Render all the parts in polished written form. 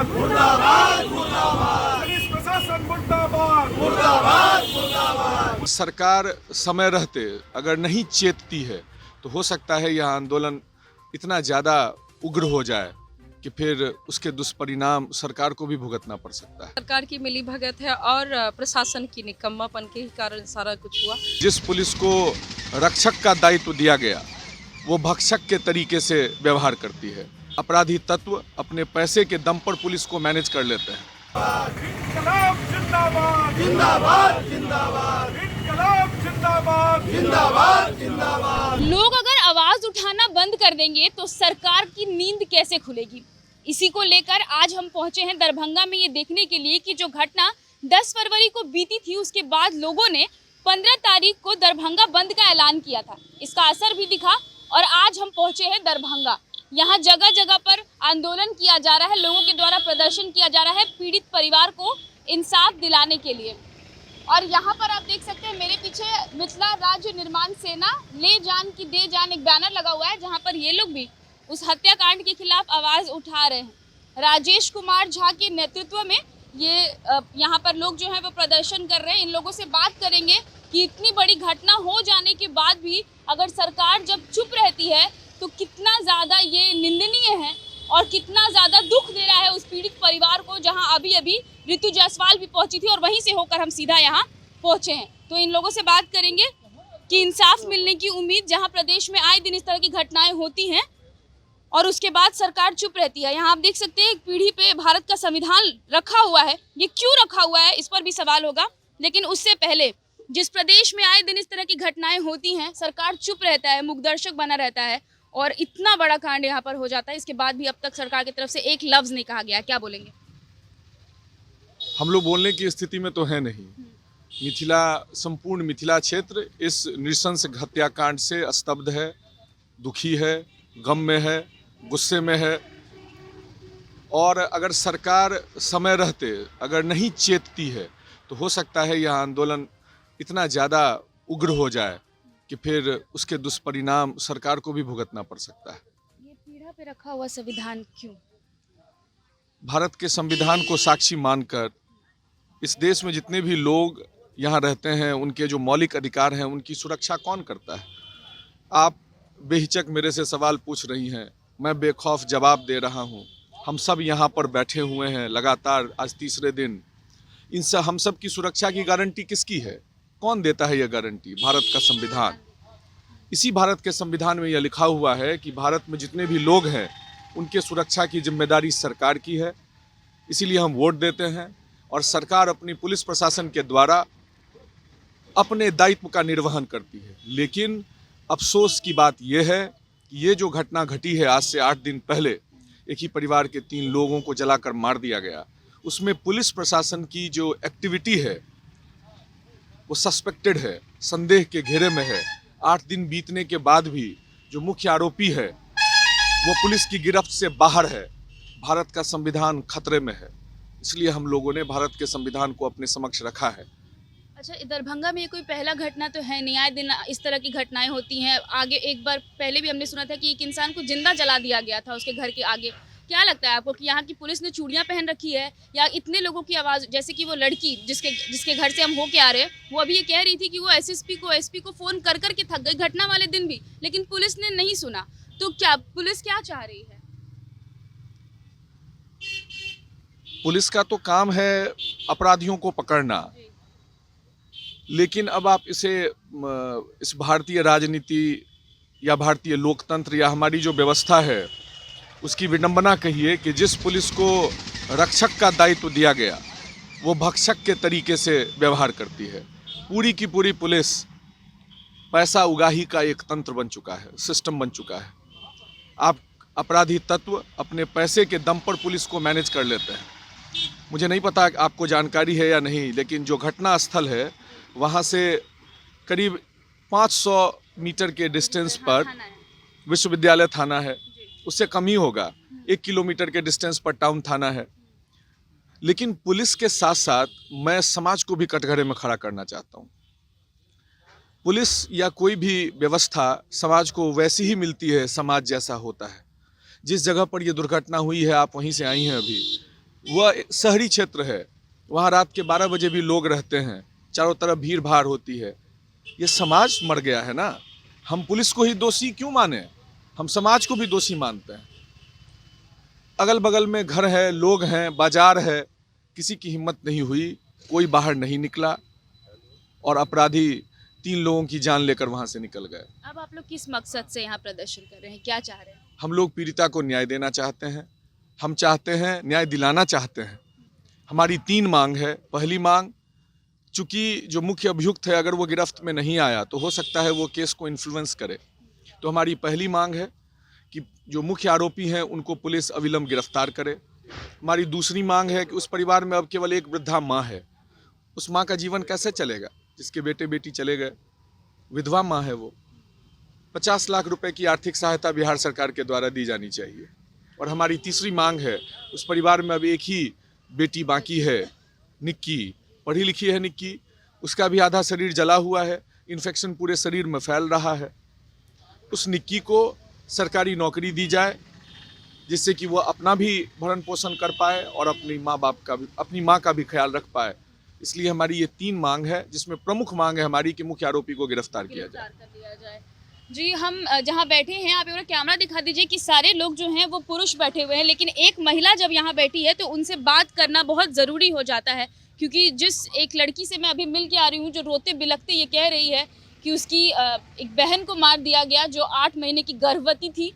मुर्दाबाद मुर्दाबाद मुर्दाबाद, पुलिस प्रशासन मुर्दाबाद मुर्दाबाद मुर्दाबाद। सरकार समय रहते अगर नहीं चेतती है तो हो सकता है यह आंदोलन इतना ज़्यादा उग्र हो जाए कि फिर उसके दुष्परिणाम सरकार को भी भुगतना पड़ सकता है। सरकार की मिलीभगत है और प्रशासन की निकम्मापन के ही कारण सारा कुछ हुआ। जिस पुलिस को रक्षक का दायित्व दिया गया वो भक्षक के तरीके से व्यवहार करती है। अपराधी तत्व अपने पैसे के दम पर पुलिस को मैनेज कर लेते हैं। इनकलाब जिंदाबाद जिंदाबाद जिंदाबाद, इनकलाब जिंदाबाद जिंदाबाद जिंदाबाद। लोग अगर आवाज उठाना बंद कर देंगे तो सरकार की नींद कैसे खुलेगी? इसी को लेकर आज हम पहुंचे हैं दरभंगा में ये देखने के लिए कि जो घटना 10 फरवरी को बीती थी उसके बाद लोगों ने 15 तारीख को दरभंगा बंद का ऐलान किया था। इसका असर भी दिखा और आज हम पहुंचे हैं दरभंगा। यहाँ जगह जगह पर आंदोलन किया जा रहा है, लोगों के द्वारा प्रदर्शन किया जा रहा है पीड़ित परिवार को इंसाफ दिलाने के लिए। और यहाँ पर आप देख सकते हैं मेरे पीछे मिथिला राज्य निर्माण सेना ले जान की दे जान एक बैनर लगा हुआ है, जहाँ पर ये लोग भी उस हत्याकांड के खिलाफ आवाज उठा रहे हैं। राजेश कुमार झा के नेतृत्व में ये यहाँ पर लोग जो है वो प्रदर्शन कर रहे हैं। इन लोगों से बात करेंगे कि इतनी बड़ी घटना हो जाने के बाद भी अगर सरकार जब चुप रहती है तो कितना ज़्यादा ये निंदनीय है और कितना ज़्यादा दुख दे रहा है उस पीड़ित परिवार को, जहां अभी अभी ऋतु जायसवाल भी पहुंची थी और वहीं से होकर हम सीधा यहां पहुंचे हैं। तो इन लोगों से बात करेंगे कि इंसाफ मिलने की उम्मीद, जहां प्रदेश में आए दिन इस तरह की घटनाएं होती हैं और उसके बाद सरकार चुप रहती है। यहाँ आप देख सकते हैं एक पीढ़ी पे भारत का संविधान रखा हुआ है, ये क्यों रखा हुआ है इस पर भी सवाल होगा। लेकिन उससे पहले जिस प्रदेश में आए दिन इस तरह की घटनाएं होती हैं, सरकार चुप रहता है, मूकदर्शक बना रहता है और इतना बड़ा कांड यहाँ पर हो जाता है। इसके बाद भी अब तक सरकार की तरफ से एक लफ्ज नहीं कहा गया। क्या बोलेंगे? हम लोग बोलने की स्थिति में तो है नहीं। संपूर्ण मिथिला क्षेत्र इस नृशंस हत्याकांड से स्तब्ध है, दुखी है, गम में है, गुस्से में है। और अगर सरकार समय रहते अगर नहीं चेतती है तो हो सकता है यह आंदोलन इतना ज़्यादा उग्र हो जाए कि फिर उसके दुष्परिणाम सरकार को भी भुगतना पड़ सकता है। ये पीढ़ा पे रखा हुआ संविधान क्यों? भारत के संविधान को साक्षी मानकर इस देश में जितने भी लोग यहाँ रहते हैं उनके जो मौलिक अधिकार हैं उनकी सुरक्षा कौन करता है? आप बेहिचक मेरे से सवाल पूछ रही हैं, मैं बेखौफ जवाब दे रहा हूँ। हम सब यहाँ पर बैठे हुए हैं लगातार आज तीसरे दिन। इनसे हम सब की सुरक्षा की गारंटी किसकी है? कौन देता है यह गारंटी? भारत का संविधान। इसी भारत के संविधान में यह लिखा हुआ है कि भारत में जितने भी लोग हैं उनके सुरक्षा की जिम्मेदारी सरकार की है। इसीलिए हम वोट देते हैं और सरकार अपनी पुलिस प्रशासन के द्वारा अपने दायित्व का निर्वहन करती है। लेकिन अफसोस की बात यह है कि ये जो घटना घटी है आज से 8 दिन पहले, एक ही परिवार के 3 लोगों को जलाकर मार दिया गया, उसमें पुलिस प्रशासन की जो एक्टिविटी है वो सस्पेक्टेड है, संदेह के घेरे में है। 8 दिन बीतने के बाद भी जो मुख्य आरोपी है वो पुलिस की गिरफ्त से बाहर है। भारत का संविधान खतरे में है, इसलिए हम लोगों ने भारत के संविधान को अपने समक्ष रखा है। अच्छा, दरभंगा में ये कोई पहला घटना तो है नहीं, आए दिन इस तरह की घटनाएं होती हैं। आगे एक बार पहले भी हमने सुना था कि एक इंसान को जिंदा जला दिया गया था उसके घर के आगे। क्या लगता है आपको कि यहाँ की पुलिस ने चूड़ियाँ पहन रखी है या इतने लोगों की आवाज़, जैसे कि वो लड़की जिसके घर से हम होके आ रहे हैं, वो अभी ये कह रही थी कि वो एसएसपी को एसपी को फ़ोन कर के थक गई घटना वाले दिन भी, लेकिन पुलिस ने नहीं सुना। तो क्या पुलिस क्या चाह रही है? पुलिस का तो काम है अपराधियों को पकड़ना, लेकिन अब आप इस भारतीय राजनीति या भारतीय लोकतंत्र या हमारी जो व्यवस्था है उसकी विडंबना कहिए कि जिस पुलिस को रक्षक का दायित्व दिया गया वो भक्षक के तरीके से व्यवहार करती है। पूरी की पूरी पुलिस पैसा उगाही का एक तंत्र बन चुका है, सिस्टम बन चुका है। आप अपराधी तत्व अपने पैसे के दम पर पुलिस को मैनेज कर लेते हैं। मुझे नहीं पता आपको जानकारी है या नहीं, लेकिन जो घटना स्थल है वहाँ से करीब 500 मीटर के डिस्टेंस पर विश्वविद्यालय थाना है, उससे कम ही होगा। 1 किलोमीटर के डिस्टेंस पर टाउन थाना है। लेकिन पुलिस के साथ साथ मैं समाज को भी कटघरे में खड़ा करना चाहता हूँ। पुलिस या कोई भी व्यवस्था समाज को वैसी ही मिलती है समाज जैसा होता है। जिस जगह पर यह दुर्घटना हुई है, आप वहीं से आई हैं अभी, वह शहरी क्षेत्र है, वहाँ रात के 12 बजे भी लोग रहते हैं, चारों तरफ भीड़ भाड़ होती है। ये समाज मर गया है ना। हम पुलिस को ही दोषी क्यों माने, हम समाज को भी दोषी मानते हैं। अगल बगल में घर है, लोग हैं, बाजार है, किसी की हिम्मत नहीं हुई, कोई बाहर नहीं निकला और अपराधी 3 लोगों की जान लेकर वहाँ से निकल गए। अब आप लोग किस मकसद से यहाँ प्रदर्शन कर रहे हैं, क्या चाह रहे हैं? हम लोग पीड़िता को न्याय देना चाहते हैं, हम चाहते हैं न्याय दिलाना चाहते हैं। हमारी 3 मांग है। पहली मांग, चूंकि जो मुख्य अभियुक्त है अगर वो गिरफ्त में नहीं आया तो हो सकता है वो केस को इन्फ्लुएंस करे, तो हमारी पहली मांग है कि जो मुख्य आरोपी हैं उनको पुलिस अविलंब गिरफ्तार करे। हमारी दूसरी मांग है कि उस परिवार में अब केवल एक वृद्धा माँ है, उस माँ का जीवन कैसे चलेगा जिसके बेटे बेटी चले गए, विधवा माँ है वो। 50 लाख रुपए की आर्थिक सहायता बिहार सरकार के द्वारा दी जानी चाहिए। और हमारी तीसरी मांग है, उस परिवार में अब एक ही बेटी बाकी है, निक्की, पढ़ी लिखी है निक्की, उसका भी आधा शरीर जला हुआ है, इन्फेक्शन पूरे शरीर में फैल रहा है। उस निक्की को सरकारी नौकरी दी जाए जिससे कि वो अपना भी भरण पोषण कर पाए और अपनी माँ बाप का भी, अपनी माँ का भी ख्याल रख पाए। इसलिए हमारी ये 3 मांग है, जिसमें प्रमुख मांग है हमारी कि मुख्य आरोपी को गिरफ्तार किया जाए। जी, हम जहाँ बैठे हैं आप एक बार कैमरा दिखा दीजिए कि सारे लोग जो हैं वो पुरुष बैठे हुए हैं, लेकिन एक महिला जब यहाँ बैठी है तो उनसे बात करना बहुत ज़रूरी हो जाता है, क्योंकि जिस एक लड़की से मैं अभी मिल के आ रही हूँ जो रोते बिलखते ये कह रही है कि उसकी एक बहन को मार दिया गया जो 8 महीने की गर्भवती थी,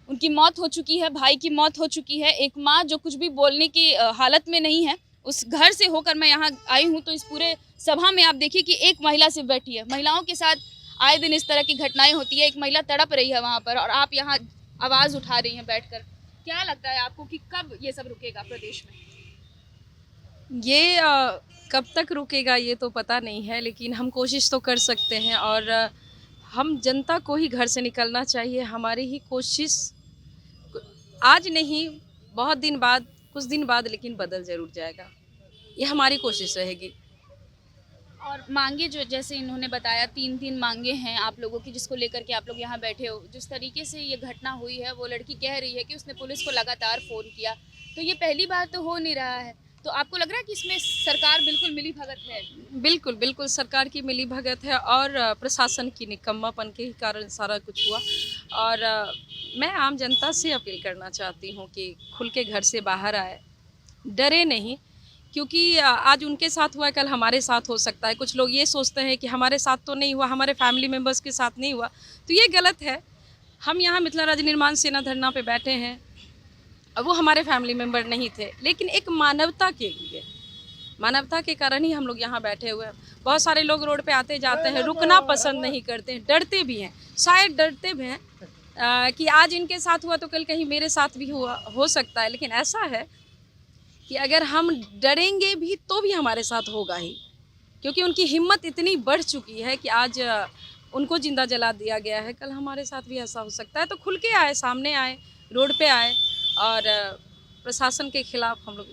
उनकी मौत हो चुकी है, भाई की मौत हो चुकी है, एक माँ जो कुछ भी बोलने की हालत में नहीं है। उस घर से होकर मैं यहाँ आई हूँ तो इस पूरे सभा में आप देखिए कि एक महिला सिर्फ बैठी है। महिलाओं के साथ आए दिन इस तरह की घटनाएं होती है, एक महिला तड़प रही है वहाँ पर और आप यहाँ आवाज़ उठा रही हैं बैठकर। क्या लगता है आपको कि कब ये सब रुकेगा प्रदेश में? ये कब तक रुकेगा ये तो पता नहीं है, लेकिन हम कोशिश तो कर सकते हैं और हम जनता को ही घर से निकलना चाहिए। हमारी ही कोशिश आज नहीं, बहुत दिन बाद, कुछ दिन बाद लेकिन बदल ज़रूर जाएगा, ये हमारी कोशिश रहेगी। और मांगे जो जैसे इन्होंने बताया 3 मांगे हैं आप लोगों की, जिसको लेकर के आप लोग यहाँ बैठे हो। जिस तरीके से ये घटना हुई है, वो लड़की कह रही है कि उसने पुलिस को लगातार फ़ोन किया, तो ये पहली बार तो हो नहीं रहा है। तो आपको लग रहा है कि इसमें सरकार बिल्कुल मिली भगत है? बिल्कुल बिल्कुल सरकार की मिली भगत है और प्रशासन की निकम्मापन के ही कारण सारा कुछ हुआ। और मैं आम जनता से अपील करना चाहती हूँ कि खुल के घर से बाहर आए, डरे नहीं, क्योंकि आज उनके साथ हुआ, कल हमारे साथ हो सकता है। कुछ लोग ये सोचते हैं कि हमारे साथ तो नहीं हुआ, हमारे फैमिली मेम्बर्स के साथ नहीं हुआ, तो ये गलत है। हम यहाँ मिथिला राज्य निर्माण सेना धरना पे बैठे हैं, अब वो हमारे फैमिली मेम्बर नहीं थे, लेकिन एक मानवता के लिए, मानवता के कारण ही हम लोग यहाँ बैठे हुए हैं। बहुत सारे लोग रोड पे आते जाते हैं, रुकना पसंद नहीं करते हैं, डरते भी हैं, शायद डरते भी हैं कि आज इनके साथ हुआ तो कल कहीं मेरे साथ भी हुआ हो सकता है। लेकिन ऐसा है कि अगर हम डरेंगे भी तो भी हमारे साथ होगा ही, क्योंकि उनकी हिम्मत इतनी बढ़ चुकी है कि आज उनको जिंदा जला दिया गया है, कल हमारे साथ भी ऐसा हो सकता है। तो खुल के आए, सामने आए, रोड पे आए और प्रशासन के खिलाफ हम लोग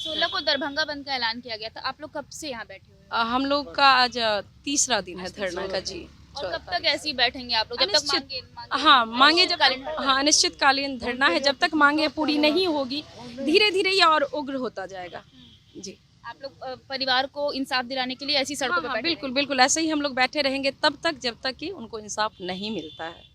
16 को दरभंगा बंद का ऐलान किया गया था। आप लोग कब से यहाँ बैठे हुए हैं? हम लोग का आज 3रा दिन है धरना का। जी, और कब तक ऐसे ही बैठेंगे आप लोग? जब तक मांगे मांगे जब तक, हाँ, अनिश्चितकालीन धरना है, जब तक मांगे पूरी नहीं होगी धीरे धीरे ये और उग्र होता जाएगा। जी, आप लोग परिवार को इंसाफ दिलाने के लिए ऐसी सड़कों पे बैठे? बिल्कुल बिल्कुल ऐसे ही हम लोग बैठे रहेंगे तब तक जब तक कि उनको इंसाफ नहीं मिलता है।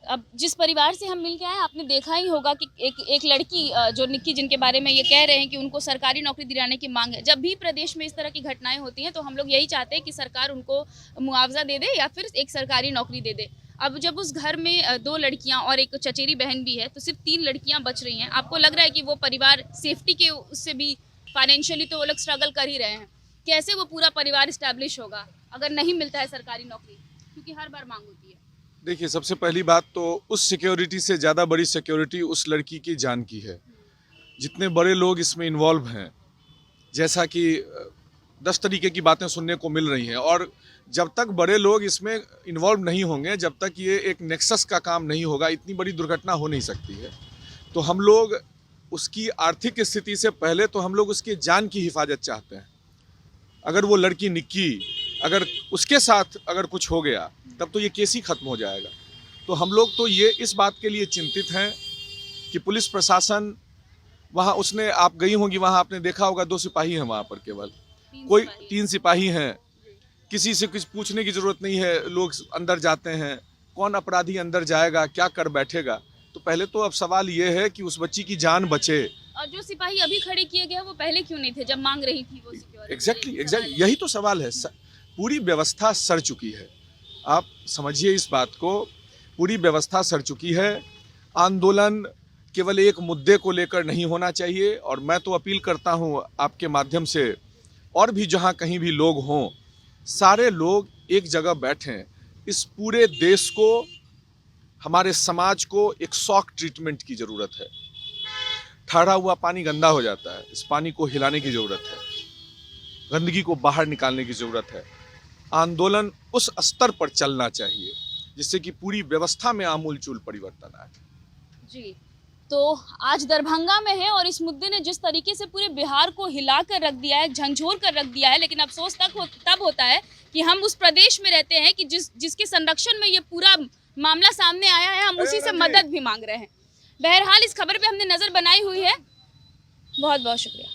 अब जिस परिवार से हम मिल के आए, आपने देखा ही होगा कि एक लड़की जो निक्की, जिनके बारे में ये कह रहे हैं कि उनको सरकारी नौकरी दिलाने की मांग है। जब भी प्रदेश में इस तरह की घटनाएं होती हैं तो हम लोग यही चाहते हैं कि सरकार उनको मुआवजा दे दे या फिर एक सरकारी नौकरी दे दे। अब जब उस घर में 2 लड़कियां और एक चचेरी बहन भी है तो सिर्फ 3 लड़कियां बच रही हैं। आपको लग रहा है कि वो परिवार सेफ्टी के उससे भी फाइनेंशियली तो वो लोग स्ट्रगल कर ही रहे हैं, कैसे वो पूरा परिवार इस्टेब्लिश होगा अगर नहीं मिलता है सरकारी नौकरी, क्योंकि हर बार मांग होती है? देखिए, सबसे पहली बात तो उस सिक्योरिटी से ज़्यादा बड़ी सिक्योरिटी उस लड़की की जान की है। जितने बड़े लोग इसमें इन्वॉल्व हैं, जैसा कि 10 तरीके की बातें सुनने को मिल रही हैं, और जब तक बड़े लोग इसमें इन्वॉल्व नहीं होंगे, जब तक ये एक नेक्सस का काम नहीं होगा, इतनी बड़ी दुर्घटना हो नहीं सकती है। तो हम लोग उसकी आर्थिक स्थिति से पहले तो हम लोग उसकी जान की हिफाजत चाहते हैं। अगर वो लड़की निक्की, अगर उसके साथ अगर कुछ हो गया तब तो ये केस ही खत्म हो जाएगा। तो हम लोग तो ये इस बात के लिए चिंतित हैं कि पुलिस प्रशासन वहाँ उसने, आप गई होंगी वहाँ, आपने देखा होगा 2 सिपाही हैं वहाँ पर, केवल कोई 3 सिपाही हैं। किसी से कुछ पूछने की जरूरत नहीं है, लोग अंदर जाते हैं। कौन अपराधी अंदर जाएगा, क्या कर बैठेगा? तो पहले तो अब सवाल ये है कि उस बच्ची की जान बचे। और जो सिपाही अभी खड़े किए गए वो पहले क्यों नहीं थे जब मांग रही थी वो सिक्योरिटी? एग्जैक्टली यही तो सवाल है। पूरी व्यवस्था सड़ चुकी है, आप समझिए इस बात को। पूरी व्यवस्था सड़ चुकी है। आंदोलन केवल एक मुद्दे को लेकर नहीं होना चाहिए, और मैं तो अपील करता हूं आपके माध्यम से, और भी जहां कहीं भी लोग हों, सारे लोग एक जगह बैठें। इस पूरे देश को, हमारे समाज को एक शॉक ट्रीटमेंट की ज़रूरत है। ठहरा हुआ पानी गंदा हो जाता है, इस पानी को हिलाने की ज़रूरत है, गंदगी को बाहर निकालने की ज़रूरत है। आंदोलन उस स्तर पर चलना चाहिए जिससे कि पूरी व्यवस्था में आमूलचूल परिवर्तन आए। जी, तो आज दरभंगा में है और इस मुद्दे ने जिस तरीके से पूरे बिहार को हिला कर रख दिया है, झंझोर कर रख दिया है, लेकिन अफसोस तब होता है कि हम उस प्रदेश में रहते हैं कि जिसके संरक्षण में ये पूरा मामला सामने आया है, हम उसी से मदद भी मांग रहे हैं। बहरहाल इस खबर पे हमने नज़र बनाई हुई है। बहुत बहुत शुक्रिया।